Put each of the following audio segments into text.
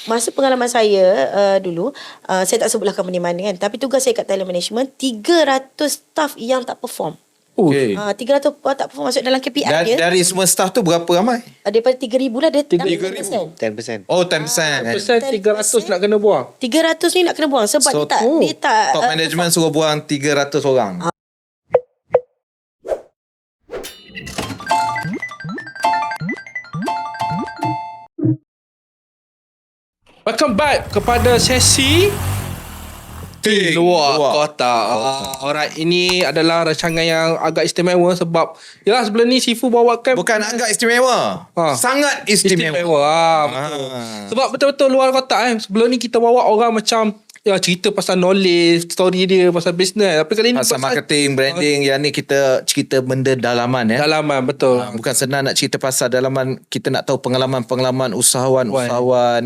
masa pengalaman saya dulu, saya tak sebutlah company mana kan, tapi tugas saya kat talent management, 300 staff yang tak perform. Okay. 300 tak perform masuk dalam KPI dia. Dari semua staff tu berapa ramai? Daripada 3,000 lah, dia 3,000. 10%. Oh, 10%. 300 nak kena buang. 300 ni nak kena buang sebab So, dia tak Top management suruh buang 300 orang. Welcome back kepada sesi di luar kota. Alright, ini adalah rancangan yang agak istimewa sebab yalah sebelum ni Sifu bawakan Bukan agak istimewa. Sangat istimewa. Betul. Sebab betul-betul luar kota Sebelum ni kita bawa orang macam cerita pasal knowledge, story dia pasal business. Tapi kali ni pasal marketing, branding. Yang ni kita cerita benda dalaman dalaman, betul. Bukan senang nak cerita pasal dalaman. Kita nak tahu pengalaman usahawan.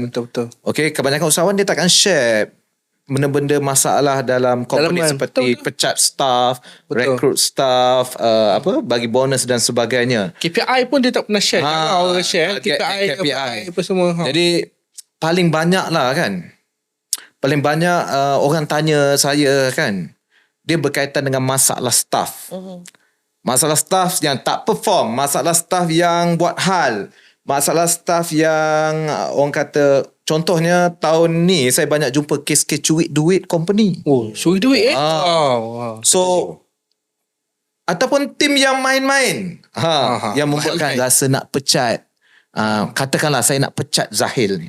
Betul. Okay, kebanyakan usahawan dia takkan share benda-benda masalah dalam company seperti pecat staff, rekrut staff, bagi bonus dan sebagainya. KPI pun dia tak pernah share. Orang share KPI apa semua. Jadi paling banyak lah kan. Paling banyak orang tanya saya kan, dia berkaitan dengan masalah staff. Masalah staff yang tak perform, masalah staff yang buat hal, masalah staff yang orang kata, contohnya tahun ni saya banyak jumpa kes-kes curi duit company. Curi duit So ataupun tim yang main-main yang membuatkan rasa nak pecat. Katakanlah saya nak pecat Zahil ni.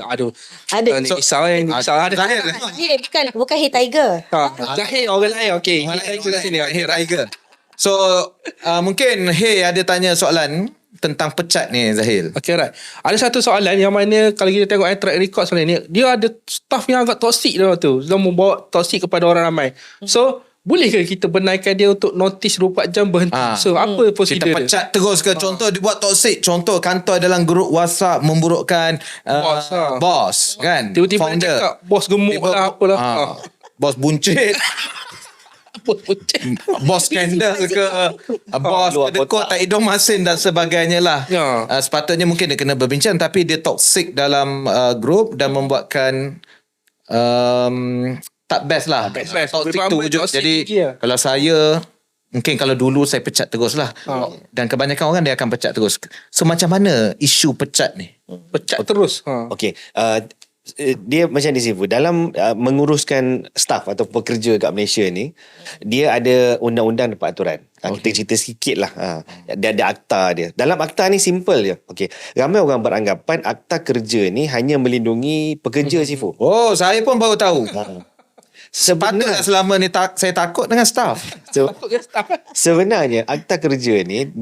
Aduh. Ada. Zahil bukan Hey Tiger. Zahil orang lain. Okay. Hey Tiger. So mungkin Hey ada tanya soalan tentang pecat ni Zahil. Okay, right. Ada satu soalan yang mana kalau kita tengok track record soalan ni, dia ada staff yang agak toksik dia tu. Dia membawa toksik kepada orang ramai. So boleh ke kita benarkan dia untuk notis 24 jam berhenti? So apa prosedur kita pecat terus ke? Contoh dia buat toksik. Contoh kantor dalam grup WhatsApp memburukkan bos kan? Tiba-tiba founder cakap bos gemuk lah apalah. Bos buncit. Bos skandal ke, bos kedekut tak hidung masin dan sebagainya lah. Sepatutnya mungkin dia kena berbincang, tapi dia toxic dalam grup dan membuatkan tak best lah. Toxic tu wujud. Jadi kalau saya, mungkin kalau dulu saya pecat terus lah. Dan kebanyakan orang dia akan pecat terus. So macam mana isu pecat ni? Pecat terus. Okay. Dia macam ni Sifu, dalam menguruskan staff atau pekerja kat Malaysia ni, dia ada undang-undang dan peraturan. Kita cerita sikit lah. Dia ada akta dia. Dalam akta ni simple je. Okay. Ramai orang beranggapan akta kerja ni hanya melindungi pekerja Sifu. Oh, saya pun baru tahu. Sepatutnya selama ni saya takut dengan staff. Sebenarnya akta kerja ni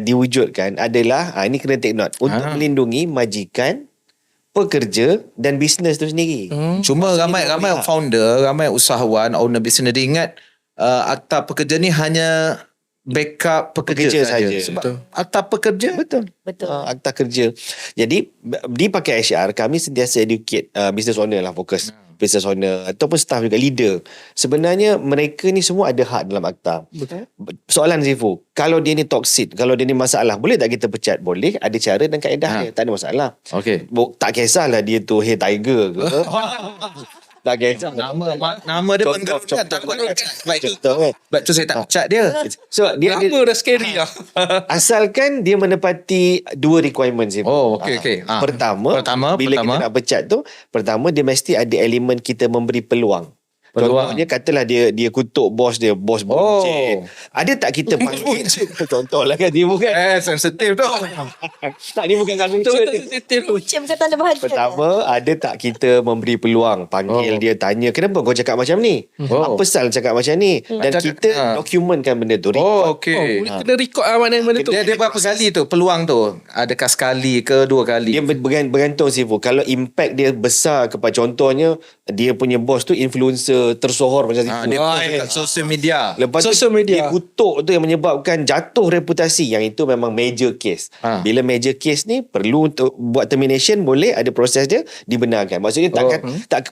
diwujudkan adalah ini kena take note untuk melindungi majikan, pekerja dan bisnes tu sendiri. Cuma ramai founder, ramai usahawan, owner bisnes dia ingat akta pekerja ni hanya backup pekerja saja. Sebab akta pekerja betul. Akta kerja. Jadi dipakai HR, kami sentiasa educate business owner lah, fokus business owner ataupun staff juga, leader. Sebenarnya mereka ni semua ada hak dalam akta. Betul. Soalan Zifu, kalau dia ni toxic, kalau dia ni masalah, boleh tak kita pecat? Boleh, ada cara dan kaedah dia, tak ada masalah. Okay. Tak kisahlah dia tu Hey Tiger ke. Tak kisah. Nama dia menggerukan. Sebab tu saya tak pecat dia. So dia dah scary lah. Asalkan dia menepati dua requirements. Okay. Pertama, bila kita nak pecat tu, pertama dia mesti ada elemen kita memberi peluang. Contohnya katalah dia kutuk bos dia, bos buncit. Ada tak kita panggil? Contohlah kan, dia bukan sensitif tu. Tak, dia bukan sensitif. Macam tanda bahagia. Pertama, ada tak kita memberi peluang, panggil dia, tanya kenapa kau cakap macam ni, apa sal cakap macam ni, dan kita dokumentkan benda tu. Kena record lah mana tu. Dia berapa kali tu peluang tu? Adakah sekali ke dua kali? Dia bergantung Sifu. Kalau impact dia besar, kepada contohnya dia punya bos tu influencer tersohor macam Sifu, dia kat social media. Lepas social media, dia kutuk tu yang menyebabkan jatuh reputasi, yang itu memang major case. Bila major case ni perlu untuk buat termination, boleh ada proses dia dibenarkan. Maksudnya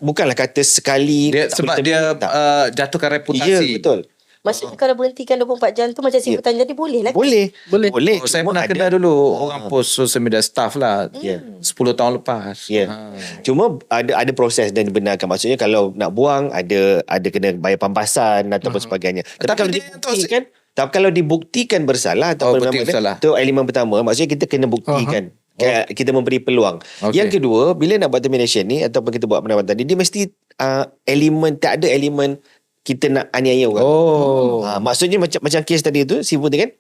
bukanlah kata sekali dia, sebab dia jatuhkan reputasi. Ya, betul. Maksudnya kalau berhentikan 24 jam tu macam Sifu tanya tadi boleh lah. Boleh. Boleh. Oh, saya Cuma pernah ada- kenal dulu orang post social media staff lah. Ya. 10 tahun lepas. Ya. Cuma ada proses dan dibenarkan. Maksudnya kalau nak buang ada kena bayar pampasan ataupun sebagainya. Tapi kalau dia dibuktikan kalau dibuktikan bersalah ataupun bukti bersalah. tu elemen pertama, maksudnya kita kena buktikan. Kita memberi peluang. Okey. Yang kedua, bila nak buat termination ni ataupun kita buat penawatan ni, dia mesti tak ada elemen kita nak aniaya orang. Oh. Maksudnya macam kes tadi tu, Sifu tu kan,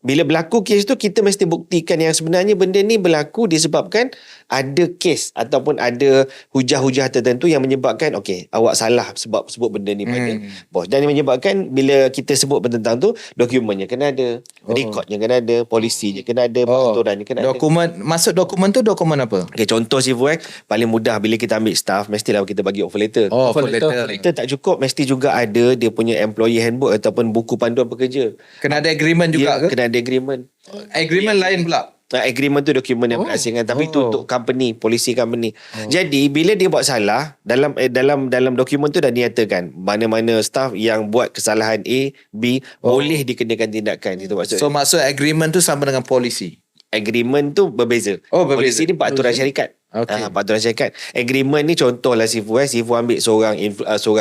bila berlaku kes tu, kita mesti buktikan yang sebenarnya benda ni berlaku disebabkan ada kes ataupun ada hujah-hujah tertentu yang menyebabkan okey, awak salah sebab sebut benda ni pada bos. Dan yang menyebabkan bila kita sebut tentang tu, dokumennya kena ada, rekodnya kena ada, polisinya kena ada, peraturannya kena ada. Maksud dokumen tu dokumen apa? Okay, contoh Sifu paling mudah bila kita ambil staff, mestilah kita bagi offer letter. Offer letter. letter. Kita tak cukup, mesti juga ada dia punya employee handbook ataupun buku panduan pekerja. Kena ada agreement juga ke? Kena ada agreement. Agreement lain pula. Agreement tu dokumen yang berasingan, tapi itu untuk company, polisi company. Jadi bila dia buat salah, dalam dokumen tu dah dinyatakan mana-mana staff yang buat kesalahan A, B boleh dikenakan tindakan. Itu maksud. So maksud agreement tu sama dengan polisi. Agreement tu berbeza. Oh, berbeza. Polisi ni peraturan syarikat. Okey. Peraturan syarikat. Agreement ni contohlah Sifu Sifu ambil seorang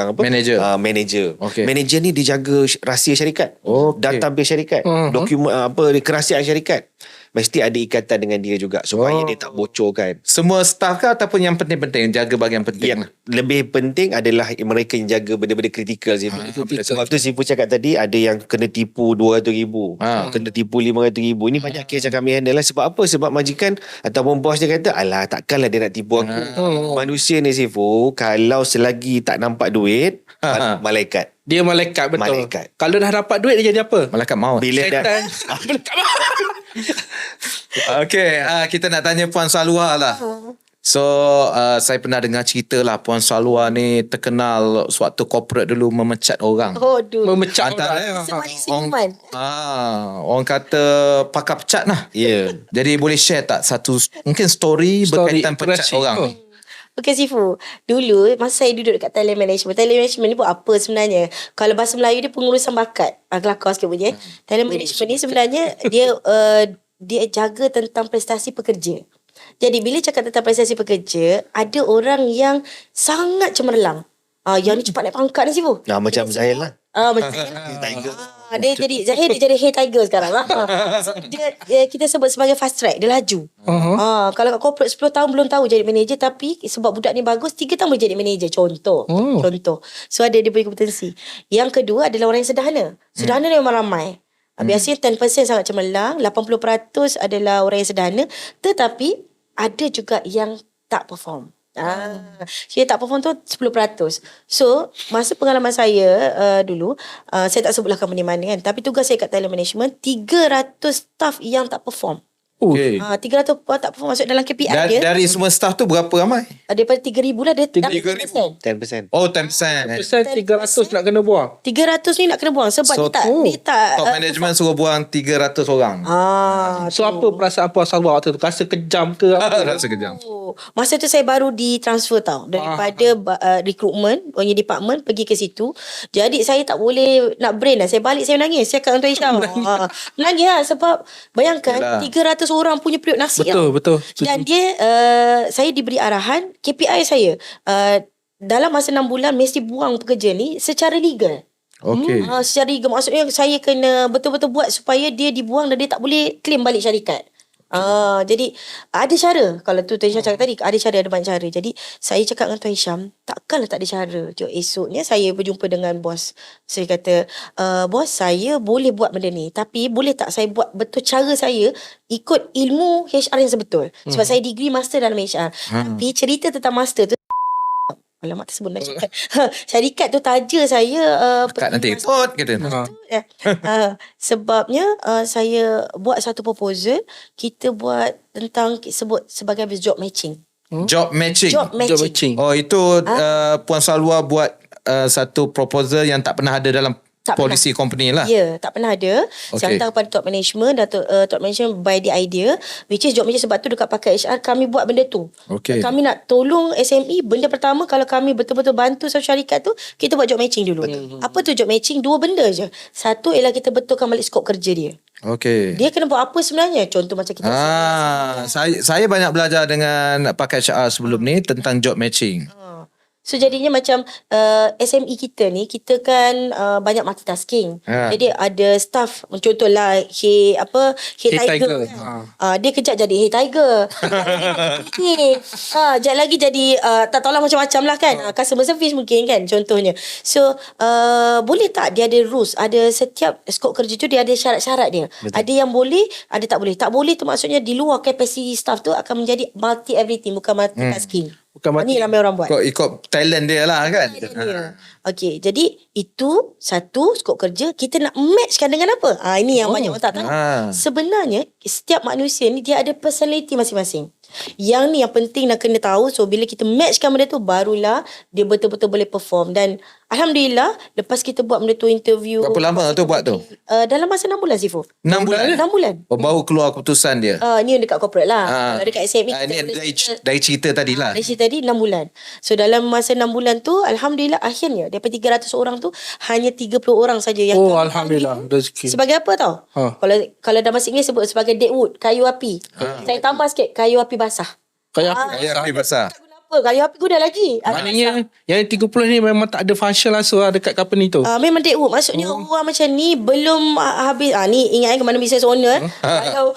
apa? Manager. Manager. Okey. Manager ni dia jaga rahsia syarikat. Okey. Database syarikat. Dokumen kerahsiaan syarikat. Mesti ada ikatan dengan dia juga supaya dia tak bocorkan. Semua staff ke ataupun yang penting-penting, jaga bahagian penting Yang lah. lebih penting adalah mereka yang jaga benda-benda kritikal Sifu. Sebab tu Sifu cakap tadi ada yang kena tipu 200,000, kena tipu 500,000. Ini banyak kes yang kami handle lah. Sebab apa? Sebab majikan ataupun bos dia kata, alah takkanlah dia nak tipu aku. Manusia ni Sifu, kalau selagi tak nampak duit, malaikat. Dia malaikat, betul. Malaikat. Kalau dah dapat duit dia jadi apa? Malaikat maut. Bila dah Syaitan. Malaikat maut. Okay, kita nak tanya Puan Salwa lah. So, saya pernah dengar cerita lah Puan Salwa ni terkenal suatu corporate dulu memecat orang. Oh, duh. Memecah Antara orang. Semuanya senyuman. orang kata pakar pecat lah. Ya. Jadi boleh share tak satu mungkin story berkaitan pecat interesting. orang? Okey Sifu, dulu masa saya duduk dekat talent management ni buat apa sebenarnya? Kalau bahasa Melayu dia pengurusan bakat. Kelakar sikit bunyi. Talent management ni sebenarnya dia jaga tentang prestasi pekerja. Jadi bila cakap tentang prestasi pekerja, ada orang yang sangat cemerlang. Yang ni cepat naik pangkat ni Sifu. Macam Zahil lah. Macam Tiger. dia jadi Zahir dia jadi Hey Tiger sekarang. So, kita sebut sebagai fast track, dia laju. Kalau kat corporate 10 tahun belum tahu jadi manager, tapi sebab budak ni bagus 3 tahun boleh jadi manager. Contoh. So ada dia punya kompetensi. Yang kedua adalah orang yang sederhana. Sederhana ni memang ramai. Biasanya 10% sangat cemerlang, 80% adalah orang yang sederhana, tetapi ada juga yang tak perform. Dia tak perform tu 10%. So masa pengalaman saya dulu, saya tak sebutlah company mana kan, tapi tugas saya kat talent management, 300 staff yang tak perform. Okay. 300 tak perform masuk dalam KPI dia. Dari semua staff tu berapa ramai? Daripada 3,000 lah dia 3,000. 10%. Oh, 10%. 300 nak kena buang. 300 ni nak kena buang sebab So, dia tak top management suruh buang 300 orang. So apa perasaan Puan Salwa waktu tu? Rasa kejam ke apa? Rasa kejam. Masa tu saya baru ditransfer tau daripada recruitment punya department pergi ke situ. Jadi saya tak boleh nak brain lah. Saya balik saya menangis. Saya kat Tuan Isyam. Menangis lah sebab bayangkan Yelah. 300 orang punya periuk nasi tau. Betul. Dan dia saya diberi arahan KPI saya dalam masa 6 bulan mesti buang pekerja ni secara legal. Okay. Secara legal maksudnya saya kena betul-betul buat supaya dia dibuang dan dia tak boleh claim balik syarikat. Jadi ada cara. Kalau tu Tuan Hisham cakap tadi, ada cara, ada banyak cara. Jadi saya cakap dengan Tuan Hisham, takkanlah tak ada cara. Jom esoknya saya berjumpa dengan bos. Saya kata, bos saya boleh buat benda ni, tapi boleh tak saya buat betul cara saya ikut ilmu HR yang sebetul. Sebab saya degree master dalam HR. Tapi cerita tentang master tu, alamak tersebut nak cakap. Syarikat tu taja saya Kat nanti ikut kata. sebabnya saya buat satu proposal, kita buat tentang sebut sebagai job matching. Job matching. Job Job matching. matching. Oh, itu Puan Salwa buat satu proposal yang tak pernah ada dalam Tak Policy company lah. Ya, tak pernah ada. Okay. Saya hantar kepada top management dan top management by the idea, which is job matching. Sebab tu dekat pakai HR kami buat benda tu. Okay. Kami nak tolong SME. Benda pertama kalau kami betul-betul bantu satu syarikat tu, kita buat job matching dulu. Apa tu job matching? 2 benda je. Satu ialah kita betulkan balik skop kerja dia. Okay. Dia kena buat apa sebenarnya? Contoh macam kita Saya banyak belajar dengan pakai HR sebelum ni tentang job matching. So jadinya macam SME kita ni, kita kan banyak multitasking. Jadi ada staff, contohlah Hey Tiger. Dia kejap jadi Hey Tiger. Sekejap lagi jadi tak tahulah macam-macam lah kan. Customer service mungkin kan contohnya. So boleh tak dia ada rules, ada setiap skop kerja tu dia ada syarat-syarat dia. Betul. Ada yang boleh, ada tak boleh. Tak boleh tu maksudnya di luar kapasiti staff tu akan menjadi multi everything, bukan multitasking. Ni ramai orang buat. Ikut talent dia lah kan. Okey, jadi itu satu skop kerja, kita nak matchkan dengan apa? Ini yang banyak orang tak tahu. Sebenarnya setiap manusia ni dia ada personality masing-masing. Yang ni yang penting nak kena tahu. So bila kita matchkan benda tu, barulah dia betul-betul boleh perform. Dan Alhamdulillah lepas kita buat benda tu, interview. Berapa lama tu buat tu? Dalam masa 6 bulan Sifu. 6 bulan? 6 bulan. Baru keluar keputusan dia. Ni yang dekat corporate lah. Kalau dekat SME Ini dari cerita tadi lah. Dari cerita tadi 6 bulan. So dalam masa 6 bulan tu, Alhamdulillah akhirnya daripada 300 orang tu hanya 30 orang saja yang Alhamdulillah rezeki. sebagai apa tau? Kalau dalam bahasa Inggeris sebut sebagai dead wood, kayu api. Saya tambah sikit, kayu api basah. Kayak Kayak api basah. Tak guna apa, kayu api guna lagi. maknanya yang 30 ni memang tak ada function langsung lah dekat company tu. Memang dead wood. Maksudnya orang macam ni belum habis. Ni ingat ke mana business owner. Kalau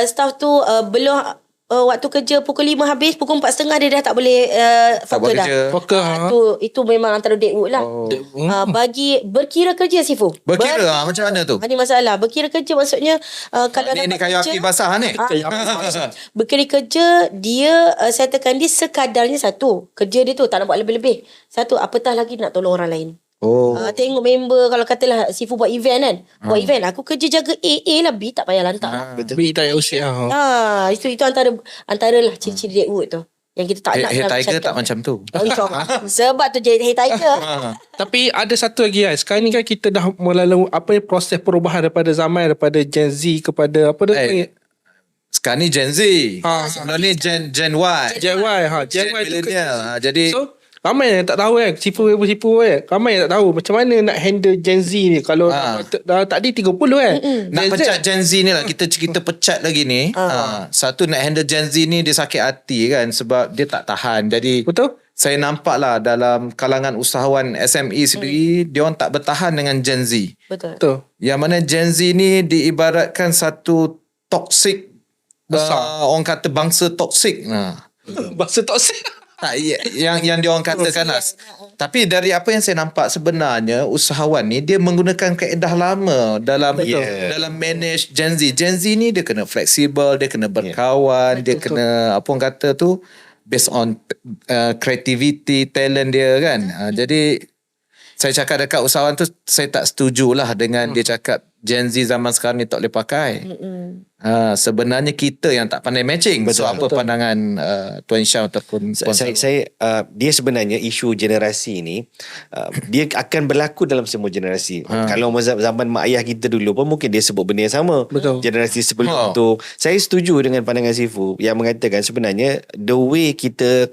staff tu belum waktu kerja pukul 5 habis, pukul 4.30 dia dah tak boleh fokus dah. Fokus, Itu memang antara dead wood lah. Bagi berkira kerja Sifu. Berkira macam mana tu? Ini masalah. Berkira kerja maksudnya kalau Ni kayu api basah ni. berkira kerja dia settlekan dia sekadarnya satu. Kerja dia tu tak nak buat lebih-lebih. Satu, apatah lagi nak tolong orang lain. Tengok member, kalau katalah Sifu buat event kan. Buat event, aku kerja jaga A lah, B tak payah lantak. Betul. Tak payah usik Itu antara lah ciri-ciri Deadwood tu yang kita tak nak. Hey Tiger tak macam tu. Sebab tu jadi Hey Tiger. Tapi ada satu lagi kan. Sekarang ni kan kita dah melalui proses perubahan daripada zaman, daripada Gen Z kepada apa dia panggil? Sekarang ni Gen Z. Sebelum ni Gen Y. Gen Y. Gen millennial. Jadi ramai yang tak tahu kan. Sifu kan. Ramai yang tak tahu macam mana nak handle Gen Z ni. Kalau tadi 30 kan. nak pecat Gen Z ni lah. Kita pecat lagi ni. Satu, nak handle Gen Z ni dia sakit hati kan. Sebab dia tak tahan. Jadi betul. Saya nampak lah dalam kalangan usahawan SME sendiri, dia orang tak bertahan dengan Gen Z. Betul. Yang mana Gen Z ni diibaratkan satu toxic besar. Orang kata bangsa toxic. Bangsa toxic. Tak, yang dia orang katakan lah. Tapi dari apa yang saya nampak sebenarnya, usahawan ni dia menggunakan kaedah lama dalam manage Gen Z. Gen Z ni dia kena fleksibel, dia kena berkawan, dia kena apa orang kata tu based on creativity, talent dia kan. Jadi saya cakap dekat usahawan tu, saya tak setujulah dengan dia cakap Gen Z zaman sekarang ni tak boleh pakai. Sebenarnya kita yang tak pandai matching. So apa pandangan Tuan Syam ataupun saya dia sebenarnya isu generasi ni dia akan berlaku dalam semua generasi. Kalau zaman mak ayah kita dulu pun mungkin dia sebut benda yang sama. Betul. Generasi sebelum tu. Saya setuju dengan pandangan Sifu yang mengatakan sebenarnya the way kita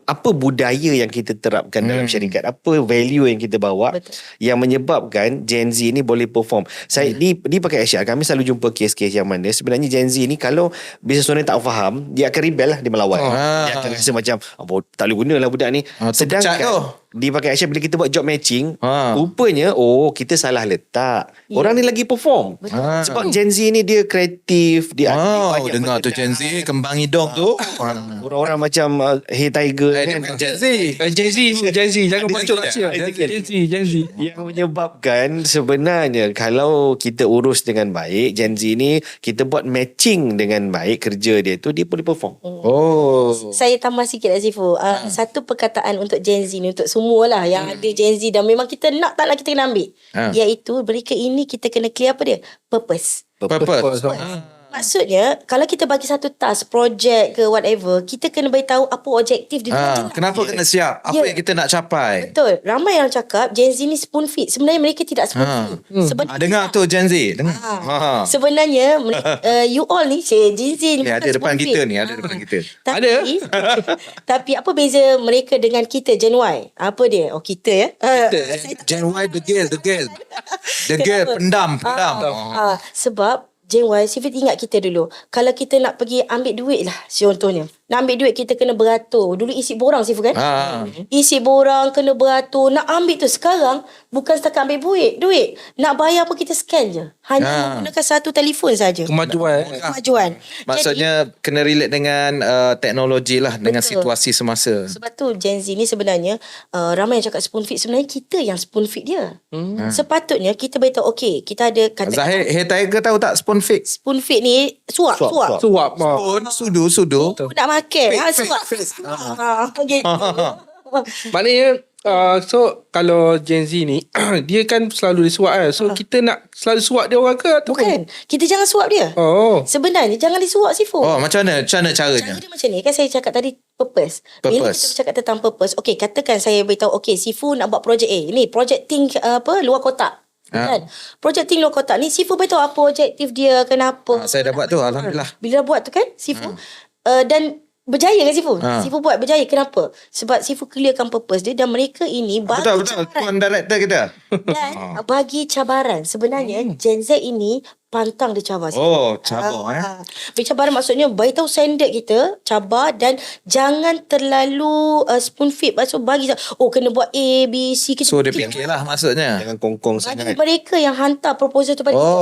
apa budaya yang kita terapkan dalam syarikat, apa value yang kita bawa. Betul. Yang menyebabkan Gen Z ni boleh perform. Saya di pakai HR kami selalu jumpa kes-kes yang mana sebenarnya Gen Z ni kalau business owner tak faham, dia akan rebel lah, dia melawan. Dia akan rasa macam tak boleh guna lah budak ni. Sedangkan di pakai HR bila kita buat job matching, rupanya kita salah letak. Orang ni lagi perform. Sebab Gen Z ni dia kreatif, dia aktif. Dengar tu Gen Z kembang hidung tu. Orang-orang macam Hey Tiger kan. Gen Z. Gen Z jangan bocor rahsia. Gen Z yang menyebabkan sebenarnya kalau kita urus dengan baik Gen Z ni, kita buat matching dengan baik kerja dia tu, dia boleh perform. Saya tambah sikit lah Sifu. Satu perkataan untuk Gen Z ni, untuk semualah yang ada Gen Z dan memang kita nak tak lah kita kena ambil, iaitu mereka ini kita kena clear apa dia? Purpose. Maksudnya kalau kita bagi satu task, projek ke whatever, kita kena beritahu apa objektif dia. Kenapa kena siap? Apa yang kita nak capai? Betul. Ramai yang cakap Gen Z ni spoon feed. Sebenarnya mereka tidak spoon feed. Sebenarnya Dengar tu Gen Z. Dengar. Sebenarnya you all ni Gen Z ni Ada bukan depan spoon kita feed. ni. Ada depan kita. Tapi, tapi apa beza mereka dengan kita Gen Y? Apa dia? Oh kita ya. Gen Y degil. Degil, pendam. Sebab Gen Y, Sifat ingat kita dulu. Kalau kita nak pergi ambil duit lah, contohnya. Nak ambil duit, kita kena beratur. Dulu isi borang, Sifat kan? Isi borang, kena beratur. Nak ambil tu sekarang, bukan setakat ambil duit. Nak bayar pun kita scan je. Hanya menggunakan satu telefon saja. Kemajuan. Maksudnya kena relate dengan teknologi lah. Dengan situasi semasa. Sebab tu Gen Z ni sebenarnya ramai yang cakap spoon feed. Sebenarnya kita yang spoon feed dia. Sepatutnya kita beritahu, okay, kita ada kata Zahir, Hair Tiger tahu tak spoon feed? spoon feed ni suap. Suap. Spoon, sudu. Nak makan. Suap. Gitu. Maknanya so kalau Gen Z ni dia kan selalu disuap kan. So kita nak selalu suap dia orang ke atau Bukan. Kita jangan suap dia. Sebenarnya jangan disuap Sifu. Macam mana caranya? Cara dia macam ni. Kan saya cakap tadi purpose. Bila kita bercakap tentang purpose, okay, katakan saya beritahu, okay, Sifu nak buat projek A. Ni projecting luar kotak. Kan? Projecting luar kotak ni Sifu beritahu apa objektif dia, kenapa. Saya dah buat tu, alhamdulillah. Bila buat tu kan Sifu dan berjaya kan Sifu? Sifu buat berjaya. Kenapa? Sebab Sifu clearkan purpose dia dan mereka ini bagi Betul. Tuan director kita. dan bagi cabaran. Sebenarnya Gen Z ini pantang dia cabar. Cabar Bercabaran maksudnya beritahu standard kita, cabar dan jangan terlalu spoon feed. Maksud bagi kena buat A, B, C. So dia fikirlah maksudnya. Jangan kongkong bagi sangat. mereka yang hantar proposal tu pada kita.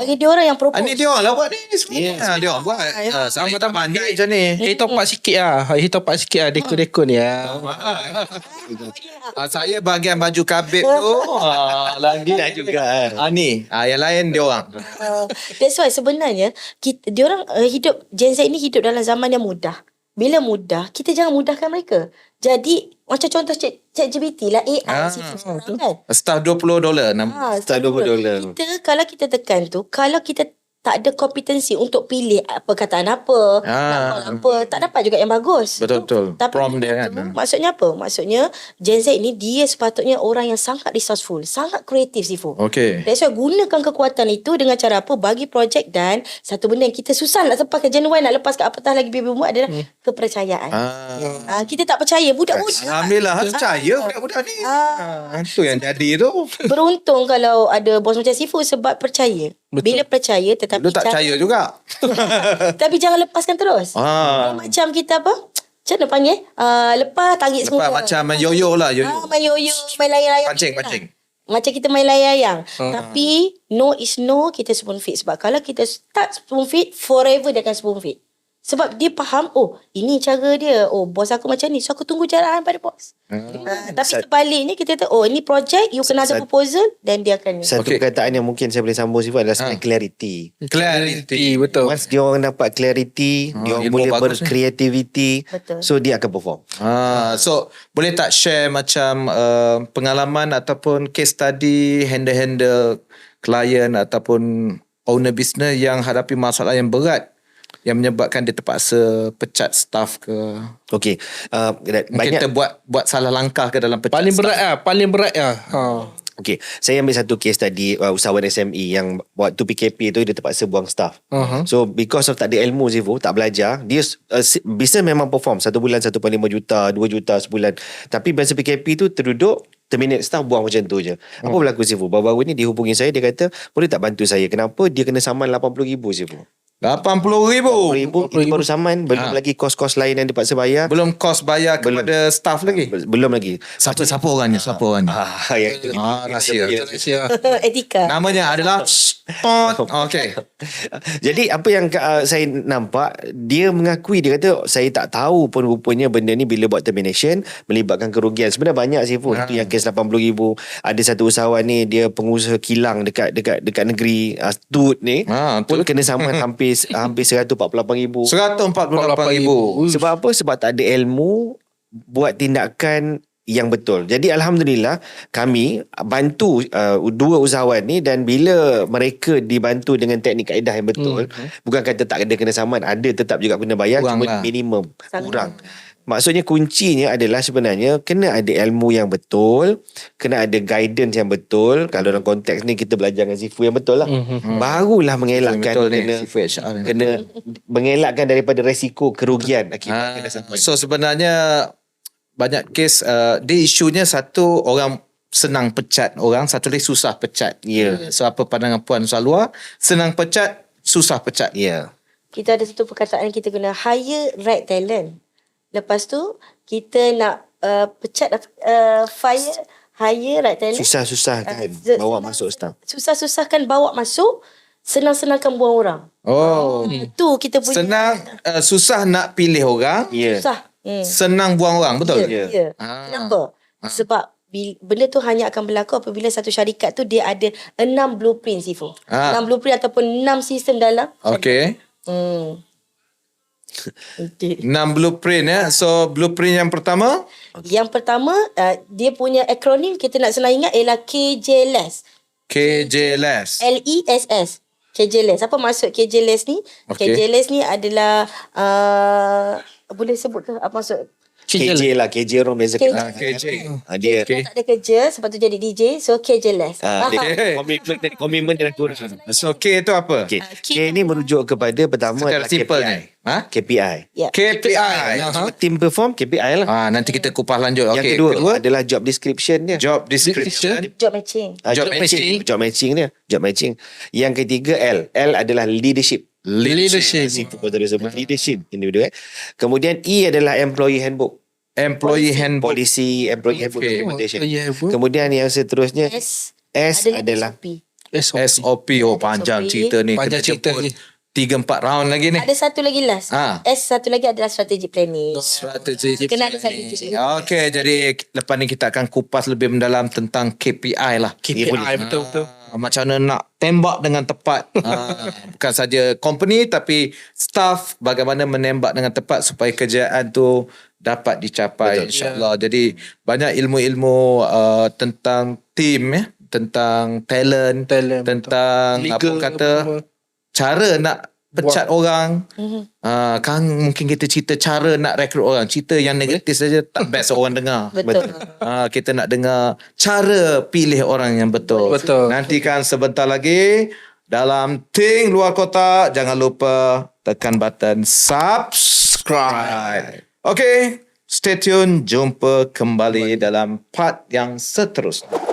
Bagi dia orang yang propose. Ni dia orang lah buat ni semua. Dia orang buat. Sama tak mandi macam ni. top up sikit lah dekor-dekor ni Saya bahagian baju kabit tu. Lagi Dah juga. ni. Yang lain dia orang. That's why sebenarnya dia orang hidup Gen Z ni hidup dalam zaman yang mudah. Bila mudah, kita jangan mudahkan mereka. Jadi macam contoh ChatGPT lah, AI kan. Start $20 nama. Start $20. Kalau kita tekan tu, kalau kita tak ada kompetensi untuk pilih perkataan apa, nak apa, tak dapat juga yang bagus. Betul. Tapi Prompt dia kan. maksudnya apa? Maksudnya Gen Z ni dia sepatutnya orang yang sangat resourceful, sangat kreatif Sifu. Okay. That's why gunakan kekuatan itu dengan cara apa? Bagi projek. Dan satu benda yang kita susah nak lepaskan, Gen Y nak lepaskan apatah lagi baby boom adalah kepercayaan. Kita tak percaya budak-budak. Alhamdulillah percaya budak-budak ni. Itu yang jadi tu. Beruntung kalau ada bos macam Sifu sebab percaya. Betul. Bila percaya tetapi Lu tak percaya juga. tapi jangan lepaskan terus. Macam kita apa? Macam mana panggil? Lepas tarik semua. Macam main yo-yo lah. Main yo-yo, main layang-layang. Pancing. Macam kita main layang-layang. Tapi no is no, kita spoon feed. Sebab kalau kita start spoon feed, forever dia akan spoon feed. Sebab dia faham, ini cara dia. Bos aku macam ni. So aku tunggu jalan pada bos. Tapi sebaliknya kita tahu, ini projek, you kena ada proposal, dan dia akan... Satu perkataan yang mungkin saya boleh sambung Sifat adalah sebenarnya clarity. Betul. Once dia orang dapat clarity, dia orang boleh berkreativiti, so dia akan perform. So boleh tak share macam pengalaman ataupun case study handle klien ataupun owner business yang hadapi masalah yang berat yang menyebabkan dia terpaksa pecat staff ke? Okay. Banyak kita buat salah langkah ke dalam pecat Paling berat lah. Okay, saya ambil satu case tadi usahawan SME yang waktu PKP tu dia terpaksa buang staff. So because of tak ada ilmu Zivu, tak belajar, dia business memang perform 1 bulan 1.5 juta, 2 juta sebulan. Tapi masa PKP tu terminate staff, buang macam tu je. Apa berlaku Zivu? Baru-baru ni dia hubungi saya, dia kata boleh tak bantu saya? Kenapa? Dia kena saman 80,000 Zivu. 80,000 itu baru saman. Belum lagi kos-kos lain yang dipaksa bayar. Belum kos bayar kepada staff lagi. Belum lagi. Siapa orangnya? Rahsia. Etika. Namanya adalah Okay. Jadi apa yang saya nampak, dia mengakui, dia kata saya tak tahu pun rupanya benda ni bila buat termination melibatkan kerugian. Sebenarnya banyak sih pun. Itu yang kes 80,000. Ada satu usahawan ni, dia pengusaha kilang dekat negeri Stud ni, pun kena saman hampir 148,000. 148,000. Sebab apa? Sebab tak ada ilmu buat tindakan yang betul. Jadi alhamdulillah kami bantu dua usahawan ni, dan bila mereka dibantu dengan teknik kaedah yang betul, bukan kata tak ada kena saman, ada tetap juga kena bayar, Kurang cuma lah. minimum Sangat. kurang. Maksudnya kuncinya adalah sebenarnya kena ada ilmu yang betul, kena ada guidance yang betul. Kalau dalam konteks ni kita belajar dengan Sifu yang betul lah. Barulah mengelakkan Betul ni, kena Sifu HR ni. kena mengelakkan daripada resiko kerugian akibat kena saman. So sebenarnya banyak kes dia isunya satu orang senang pecat orang, satu lagi susah pecat. Ya. So apa pandangan Puan Salwa? Senang pecat, susah pecat. Ya. Kita ada satu perkataan, kita guna hire right talent. Lepas tu kita nak pecat hire right talent. Susah-susah kan bawa masuk staff. Susah-susahkan bawa masuk, senang-senangkan buang orang. Oh. Itu kita punya Senang susah nak pilih orang, Ya. susah. senang buang orang, betul? Ya. Ya. Kenapa? Sebab benda tu hanya akan berlaku apabila satu syarikat tu dia ada 6 blueprint, Sifu. 6 blueprint ataupun 6 sistem dalam. Okey. Okay. 6 blueprint ya. So blueprint yang pertama Yang pertama, dia punya akronim kita nak senang ingat ialah KJLESS. KJLS. LESS. KJLESS. Apa maksud KJLESS ni? Okey. KJLESS ni adalah boleh sebut ke apa maksud? KJ lah, KJ orang biasa KJ. kenal. KJ. Dia Tak ada kerja, sebab tu jadi DJ, so KJLESS. dia komitmen dengan kurang. So K tu apa? Okay. K ni merujuk kepada pertama Secara adalah simple KPI. ni. Ha? KPI. Ya. KPI. Team perform KPI lah. Nanti kita kupas lanjut. Yang Okey. kedua adalah job description dia. Job description. Job matching. Job matching. Job matching dia. Job matching. Yang ketiga L. L adalah leadership. Leadership. Situ kau tadi sebut leadership individu. Kemudian E adalah employee handbook. Employee handbook. Policy employee handbook Okay. implementation. Employee handbook. Kemudian yang seterusnya S adalah SOP. SOP. Oh panjang SOP. cerita ni. Panjang Kena cerita jemput ni. 3-4 round lagi ni. Ada satu lagi last. S satu lagi adalah strategic planning. Strategi. Kena ada strategic. Okey, jadi lepas ni kita akan kupas lebih mendalam tentang KPI lah. KPI betul-betul. Macam mana nak tembak dengan tepat. Bukan saja company tapi staff bagaimana menembak dengan tepat supaya kerjaan tu dapat dicapai insya-Allah. Jadi banyak ilmu-ilmu tentang team ya, tentang talent tentang Legal, apa kata cara nak pecat orang. Kan mungkin kita cerita cara nak rekrut orang. Cerita yang negatif saja tak best orang dengar. Betul. Kita nak dengar cara pilih orang yang betul. Betul. Nantikan sebentar lagi dalam Think Luar Kotak. Jangan lupa tekan button subscribe. Okay, stay tune. Jumpa kembali dalam part yang seterusnya.